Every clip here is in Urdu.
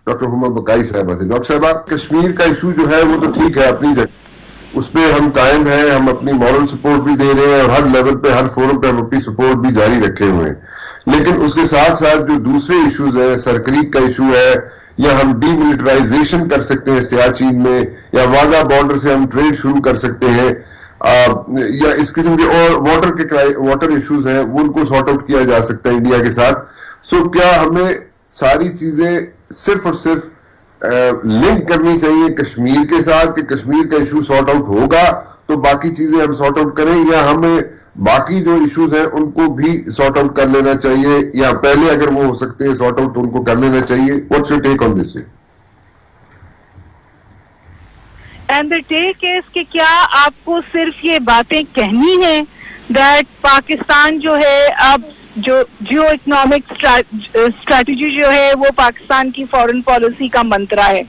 ڈاکٹر حما بقائی صاحبہ سے. ڈاکٹر صاحبہ, کشمیر کا ایشو جو ہے وہ تو ٹھیک ہے اپنی جگہ, اس پہ ہم قائم ہیں, ہم اپنی مورل سپورٹ بھی دے رہے ہیں اور ہر لیول پہ ہر فورم پہ ہم اپنی سپورٹ بھی جاری رکھے ہوئے ہیں. لیکن اس کے ساتھ ساتھ جو دوسرے ایشوز ہیں, سرکریک کا ایشو ہے, یا ہم ڈی ملٹرائزیشن کر سکتے ہیں سیاچین میں, یا واگا بارڈر سے ہم ٹریڈ شروع کر سکتے ہیں, یا اس قسم کے اور واٹر ایشوز ہیں وہ ان کو سارٹ آؤٹ کیا جا سکتا ہے انڈیا کے ساتھ. سو کیا ہمیں ساری چیزیں صرف اور صرف لنک کرنی چاہیے کشمیر کے ساتھ کہ کشمیر کا ایشو سارٹ آؤٹ ہوگا تو باقی چیزیں ہم سارٹ آؤٹ کریں, یا ہمیں باقی جو ایشوز ہیں ان کو بھی سارٹ آؤٹ کر لینا چاہیے, یا پہلے اگر وہ ہو سکتے ہیں سارٹ آؤٹ تو ان کو کر لینا چاہیے؟ What's your take on this? And the take is کہ کیا آپ کو صرف یہ باتیں کہنی ہیں دیٹ پاکستان جو ہے اب جو جیو اکنامک اسٹریٹجی جو ہے وہ پاکستان کی فارن پالیسی کا منترا ہے,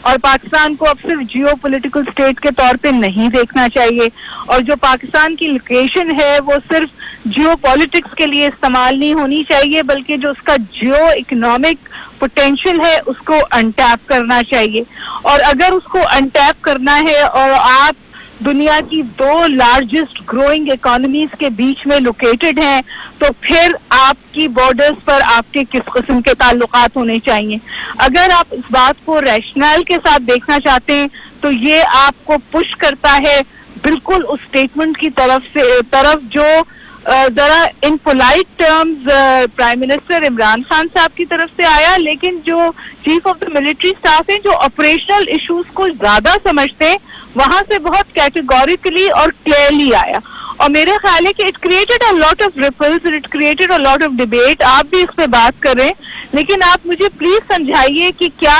اور پاکستان کو اب صرف جیو پولیٹیکل اسٹیٹ کے طور پہ نہیں دیکھنا چاہیے, اور جو پاکستان کی لوکیشن ہے وہ صرف جیو پالیٹکس کے لیے استعمال نہیں ہونی چاہیے بلکہ جو اس کا جیو اکنامک پوٹینشیل ہے اس کو انٹیپ کرنا چاہیے. اور اگر اس کو انٹیپ کرنا ہے اور آپ دنیا کی 2 لارجسٹ گروئنگ اکانومیز کے بیچ میں لوکیٹڈ ہیں تو پھر آپ کی بارڈرز پر آپ کے کس قسم کے تعلقات ہونے چاہیے. اگر آپ اس بات کو ریشنل کے ساتھ دیکھنا چاہتے ہیں تو یہ آپ کو پش کرتا ہے بالکل اس اسٹیٹمنٹ کی طرف جو ذرا in polite terms prime minister Imran Khan صاحب کی طرف سے آیا, لیکن جو chief of the military staff ہیں جو آپریشنل ایشوز کو زیادہ سمجھتے ہیں وہاں سے بہت کیٹیگوریکلی اور کلیئرلی آیا. اور میرے خیال ہے کہ it created a lot of ripples, it created a lot of debate. آپ بھی اس پہ بات کر رہے ہیں لیکن آپ مجھے پلیز سمجھائیے کہ کیا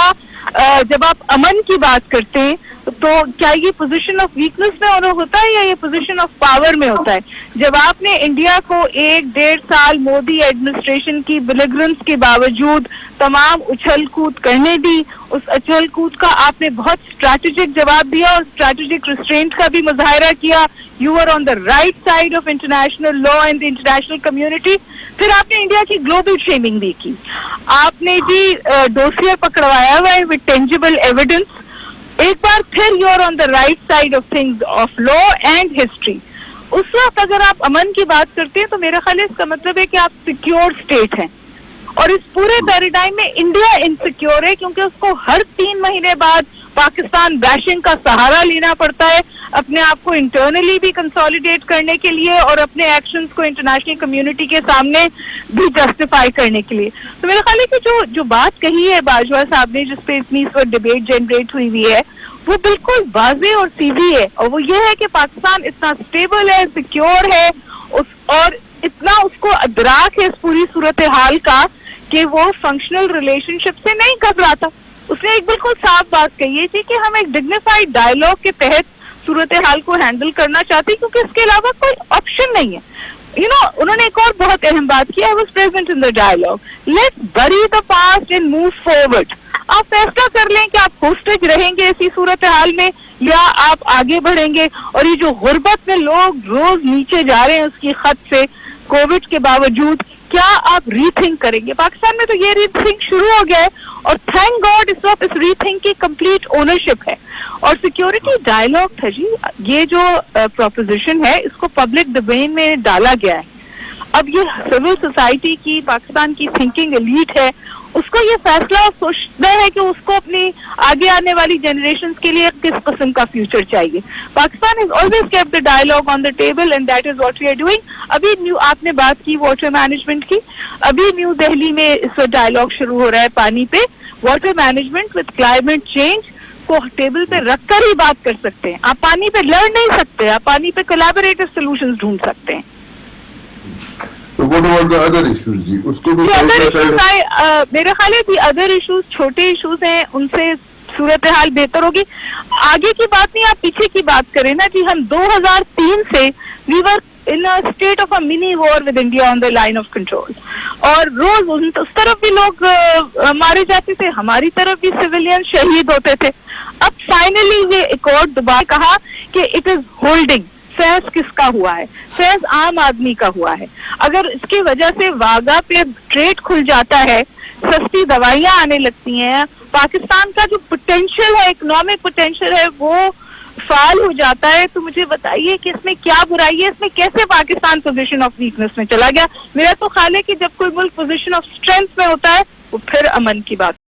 جب آپ امن کی بات کرتے ہیں تو کیا یہ پوزیشن آف ویکنس میں ہوتا ہے یا یہ پوزیشن آف پاور میں ہوتا ہے؟ جب آپ نے انڈیا کو 1-1.5 سال مودی ایڈمنسٹریشن کی بلیگرنس کے باوجود تمام اچھل کود کرنے دی, اس اچھل کود کا آپ نے بہت اسٹریٹجک جواب دیا اور اسٹریٹجک ریسٹرینٹ کا بھی مظاہرہ کیا. You are on the right side of international law and the international community. پھر آپ نے انڈیا کی گلوبل شیمنگ بھی کی, آپ نے جی ڈوسیئر پکڑوایا ہوا ہے وتھ ٹینجیبل ایویڈنس. ایک بار پھر you are on the right side of things of law and history. اس وقت اگر آپ امن کی بات کرتے ہیں تو میرا خیال ہے اس کا مطلب ہے کہ آپ سیکیور اسٹیٹ ہیں, اور اس پورے پیراڈائم میں انڈیا انسیکیور ہے کیونکہ اس کو ہر 3 مہینے بعد پاکستان بیشنگ کا سہارا لینا پڑتا ہے اپنے آپ کو انٹرنلی بھی کنسالیڈیٹ کرنے کے لیے اور اپنے ایکشنز کو انٹرنیشنل کمیونٹی کے سامنے بھی جسٹیفائی کرنے کے لیے. تو میرا خیال ہے کہ جو بات کہی ہے باجوہ صاحب نے جس پہ اتنی اس وقت ڈبیٹ جنریٹ ہوئی ہے وہ بالکل واضح اور سیدھی ہے, اور وہ یہ ہے کہ پاکستان اتنا اسٹیبل ہے, سیکیور ہے, اور اتنا اس کو ادراک ہے اس پوری صورتحال کا کہ وہ فنکشنل ریلیشن شپ سے نہیں گھبراتا. اس نے ایک بالکل صاف بات کہی تھی کہ ہم ایک ڈگنیفائڈ ڈائلاگ کے تحت صورتحال کو ہینڈل کرنا چاہتے کیونکہ اس کے علاوہ کوئی آپشن نہیں ہے. انہوں نے ایک اور بہت اہم بات کی, I was present in the dialogue. Let's bury the past and move forward. آپ فیصلہ کر لیں کہ آپ ہوسٹیج رہیں گے اسی صورتحال میں یا آپ آگے بڑھیں گے. اور یہ جو غربت میں لوگ روز نیچے جا رہے ہیں اس کی خط سے کووڈ کے باوجود, کیا آپ ری تھنک کریں گے؟ پاکستان میں تو یہ ری تھنک شروع ہو گیا ہے اور تھینک گاڈ اس وقت اس ری تھنک کی کمپلیٹ اونرشپ ہے. اور سیکیورٹی ڈائلاگ تھا جی, یہ جو پروپوزیشن ہے اس کو پبلک ڈومین میں ڈالا گیا ہے. اب یہ سول سوسائٹی کی پاکستان کی تھنکنگ ایلیٹ ہے, اس کو یہ فیصلہ سوچنا ہے کہ اس کو اپنی آگے آنے والی جنریشنز کے لیے کس قسم کا فیوچر چاہیے. Pakistan is always kept the dialogue on the table and that is what we are doing. ابھی آپ نے بات کی واٹر مینجمنٹ کی, ابھی نیو دہلی میں اس وقت ڈائلاگ شروع ہو رہا ہے پانی پہ. Water management with climate change کو ٹیبل پہ رکھ کر ہی بات کر سکتے ہیں. آپ پانی پہ لڑ نہیں سکتے, آپ پانی پہ کولیبوریٹو سولوشنز ڈھونڈ سکتے ہیں. میرا خیال ہے کہ ادر ایشوز چھوٹے ایشوز ہیں, ان سے صورتحال بہتر ہوگی. آگے کی بات نہیں, آپ پیچھے کی بات کریں نا جی. ہم 2003 سے وی ور in a state of a mini war with India on the line of control. اور روز اس طرف بھی لوگ مارے جاتے تھے, ہماری طرف بھی سویلین شہید ہوتے تھے. اب فائنلی یہ ایک اور دوبارہ کہا کہ it is holding. فیض کس کا ہوا ہے؟ فیض عام آدمی کا ہوا ہے. اگر اس کی وجہ سے واگا پہ ٹریڈ کھل جاتا ہے، سستی دوائیاں آنے لگتی ہیں، پاکستان کا جو پوٹینشیل ہے، اکنامک پوٹینشیل ہے، وہ فعال ہو جاتا ہے، تو مجھے بتائیے کہ اس میں کیا برائی ہے؟ اس میں کیسے پاکستان پوزیشن آف ویکنس میں چلا گیا؟ میرا تو خیال ہے کہ جب کوئی ملک پوزیشن آف اسٹرینتھ میں ہوتا ہے وہ پھر امن کی بات